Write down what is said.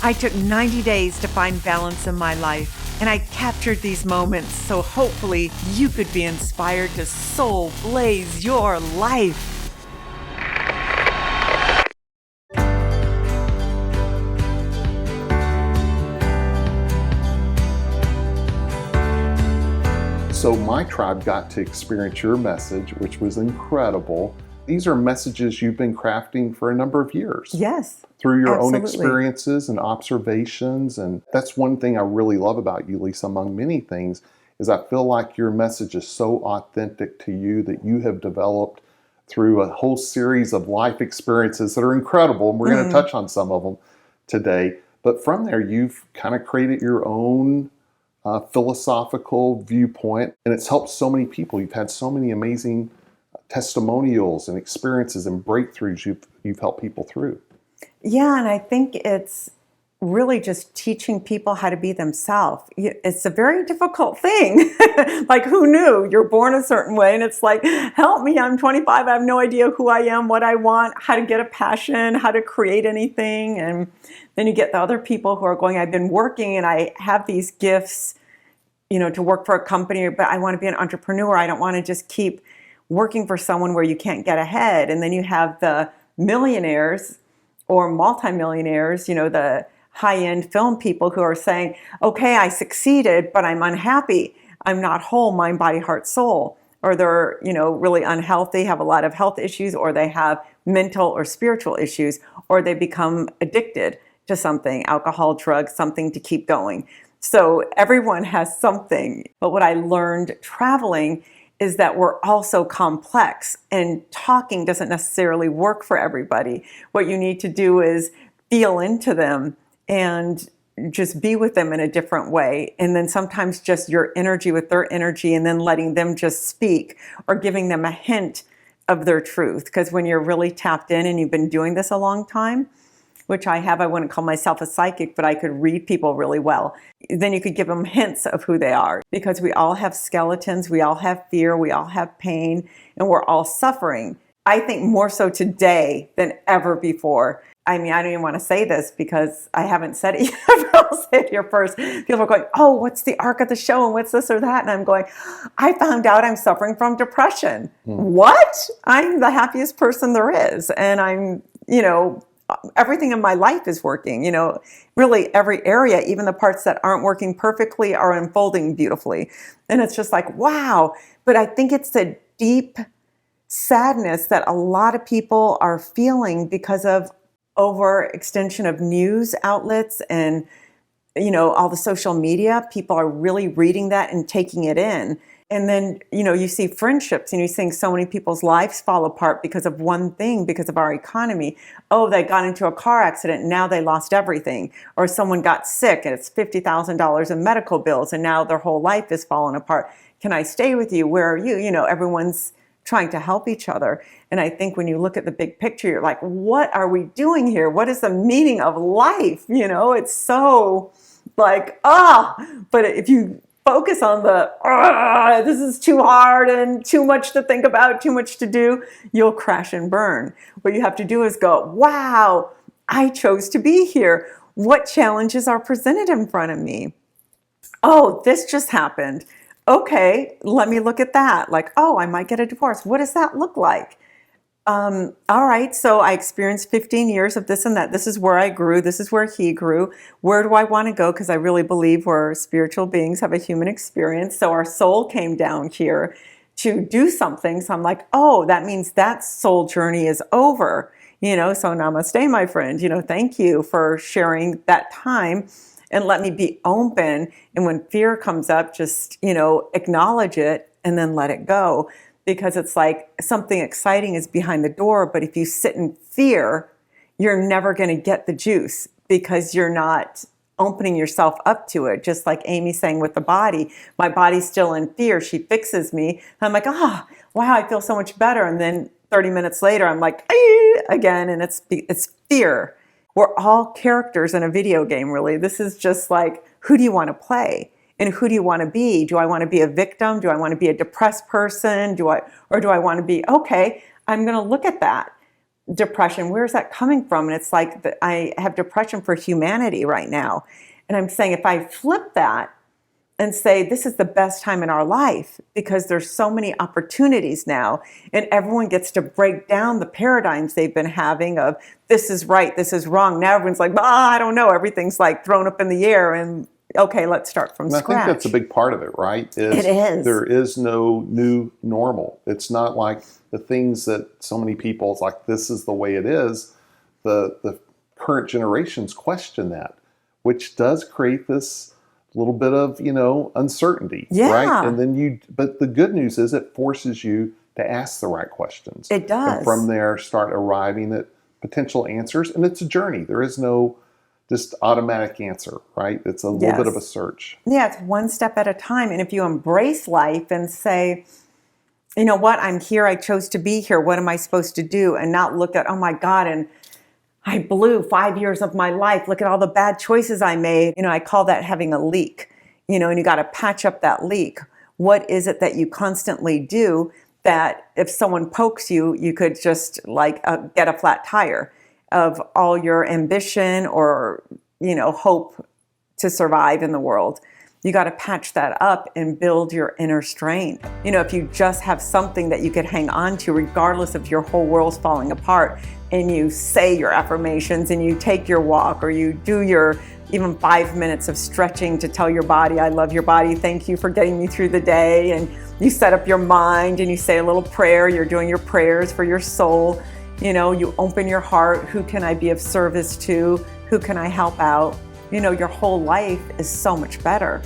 I took 90 days to find balance in my life, and I captured these moments so hopefully you could be inspired to soul blaze your life. So my tribe got to experience your message, which was incredible. These are messages you've been crafting for a number of years. Yes. Through your absolutely. own experiences and observations. And that's one thing I really love about you, Lisa, among many things, is I feel like your message is so authentic to you that you have developed through a whole series of life experiences that are incredible. And we're going to touch on some of them today. But from there, you've kind of created your own philosophical viewpoint, and it's helped so many people. You've had so many amazing testimonials and experiences and breakthroughs you've helped people through. Yeah, and I think it's really just teaching people how to be themselves. It's a very difficult thing. Like, who knew? You're born a certain way, and it's like, help me, I'm 25, I have no idea who I am, what I want, how to get a passion, how to create anything. And then you get the other people who are going, I've been working and I have these gifts, to work for a company, but I want to be an entrepreneur. I don't want to just keep working for someone where you can't get ahead. And then you have the millionaires or multimillionaires, the high-end film people who are saying, okay, I succeeded, but I'm unhappy. I'm not whole, mind, body, heart, soul. Or they're, really unhealthy, have a lot of health issues, or they have mental or spiritual issues, or they become addicted to something, alcohol, drugs, something to keep going. So everyone has something. But what I learned traveling is that we're all so complex, and talking doesn't necessarily work for everybody. What you need to do is feel into them and just be with them in a different way. And then sometimes just your energy with their energy, and then letting them just speak or giving them a hint of their truth. Because when you're really tapped in and you've been doing this a long time, which I have, I wouldn't call myself a psychic, but I could read people really well. Then you could give them hints of who they are, because we all have skeletons, we all have fear, we all have pain, and we're all suffering. I think more so today than ever before. I mean, I don't even want to say this because I haven't said it yet, but I'll say it here first. People are going, oh, what's the arc of the show and what's this or that? And I'm going, I found out I'm suffering from depression. What? I'm the happiest person there is. And I'm, everything in my life is working, really every area, even the parts that aren't working perfectly are unfolding beautifully. And it's just like, wow. But I think it's the deep sadness that a lot of people are feeling because of overextension of news outlets and, all the social media. People are really reading that and taking it in. And then, you see friendships and you're seeing so many people's lives fall apart because of one thing, because of our economy. Oh, they got into a car accident and now they lost everything. Or someone got sick and it's $50,000 in medical bills and now their whole life is falling apart. Can I stay with you? Where are you? Everyone's trying to help each other. And I think when you look at the big picture, you're like, what are we doing here? What is the meaning of life? It's so like, but if you focus on this is too hard and too much to think about, too much to do, you'll crash and burn. What you have to do is go, wow, I chose to be here. What challenges are presented in front of me? Oh, this just happened. Okay, let me look at that. Like, oh, I might get a divorce. What does that look like? All right, so I experienced 15 years of this and that. This is where I grew. This is where he grew. Where do I want to go? Because I really believe we're spiritual beings, have a human experience. So our soul came down here to do something. So I'm like, oh, that means that soul journey is over. So namaste, my friend. Thank you for sharing that time and let me be open. And when fear comes up, just, acknowledge it and then let it go. Because it's like something exciting is behind the door, but if you sit in fear, you're never going to get the juice because you're not opening yourself up to it. Just like Amy saying with the body, my body's still in fear. She fixes me. And I'm like, wow, I feel so much better. And then 30 minutes later, I'm like, again, and it's fear. We're all characters in a video game, really. This is just like, who do you want to play? And who do you want to be? Do I want to be a victim? Do I want to be a depressed person? Or do I want to be, okay, I'm going to look at that. depression. Where's that coming from? And it's like I have depression for humanity right now. And I'm saying if I flip that and say this is the best time in our life because there's so many opportunities now, and everyone gets to break down the paradigms they've been having of this is right, this is wrong. Now everyone's like, I don't know. Everything's like thrown up in the air, and okay, let's start from scratch. I think that's a big part of it, right? It is. There is no new normal. It's not like the things that so many people, it's like, this is the way it is. The current generations question that, which does create this little bit of, uncertainty, right? And then but the good news is it forces you to ask the right questions. It does. And from there, start arriving at potential answers. And it's a journey. There is no just automatic answer, right? It's a little bit of a search. Yeah, it's one step at a time. And if you embrace life and say, you know what, I'm here, I chose to be here, what am I supposed to do? And not look at, oh my God, and I blew 5 years of my life. Look at all the bad choices I made. I call that having a leak, and you got to patch up that leak. What is it that you constantly do that if someone pokes you, you could just get a flat tire of all your ambition or, hope to survive in the world? You got to patch that up and build your inner strength. If you just have something that you could hang on to, regardless if your whole world's falling apart, and you say your affirmations and you take your walk or you do your even 5 minutes of stretching to tell your body, I love your body, thank you for getting me through the day. And you set up your mind and you say a little prayer, you're doing your prayers for your soul. You open your heart, who can I be of service to? Who can I help out? Your whole life is so much better.